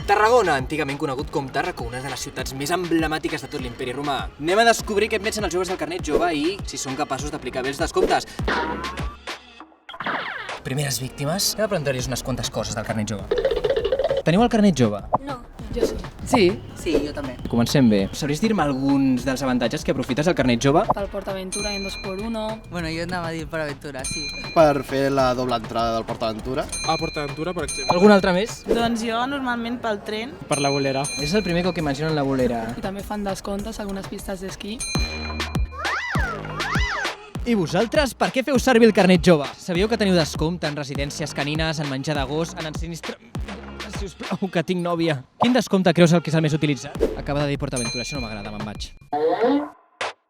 Tarragona, antigament conegut com Tàrraco, una de les ciutats més emblemàtiques de tot l'imperi romà. Anem a descobrir què pensen els joves del carnet jove i si són capaços d'aplicar bé els descomptes. Primeres víctimes, anem a preguntar-los unes quantes coses del carnet jove. Teniu el carnet jove? No, jo sí. Sí? Sí, jo també. Comencem bé. Sabries dir-me alguns dels avantatges que aprofites del carnet jove? Pel PortAventura i en 2x1. Bueno, jo anava a dir per aventura, sí. Per fer la doble entrada del PortAventura. A PortAventura, per exemple. Algun altre més? Doncs jo normalment pel tren. Per la bolera. És el primer cop que imagino en la bolera. I també fan descomptes a algunes pistes d'esquí. I vosaltres, per què feu servir el carnet jove? Sabíeu que teniu descompte en residències canines, en menjar d'agost, en ensinistre... Sisplau, que tinc nòvia. Quin descompte creus que és el més utilitzat? Acaba de dir PortAventura, això no m'agrada, me'n vaig.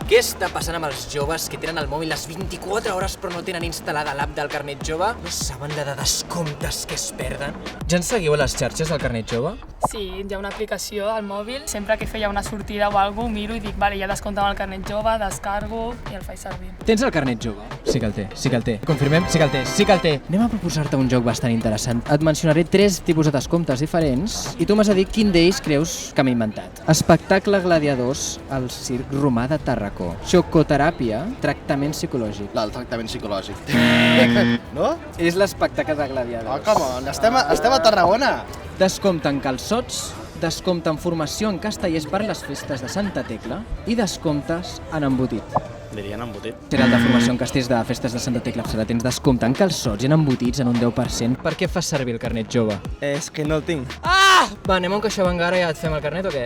Què està passant amb els joves que tenen el mòbil les 24 hores però no tenen instal·lada l'app del carnet jove? No saben la de descomptes que es perden? Ja ens seguiu a les xarxes del carnet jove? Sí, hi ha una aplicació al mòbil. Sempre que feia una sortida o alguna cosa, miro i dic, vale, ja descompte amb el carnet jove, descargo i el faig servir. Tens el carnet jove? Sí que el té, sí que el té. Confirmem? Sí que el té, sí que el té. Anem a proposar-te un joc bastant interessant. Et mencionaré 3 tipus de descomptes diferents i tu m'has de dir quin d'ells creus que m'he inventat. Espectacle gladiadors al circ romà de Tàrraco. Xocoteràpia, tractament psicològic. El tractament psicològic. No? És l'espectacle de gladiadors. come on, estem a Tarragona. Descompte en calçots, descompte en formació en castellers per les festes de Santa Tecla i descomptes en embotit. Dirien embotit. Serà el de formació en castells de festes de Santa Tecla, serà tens descompte en calçots i en embotits en un 10%. Per què fas servir el carnet jove? És que no el tinc. Ah! Va, anem a un CaixaBank ara i ja et fem el carnet o què?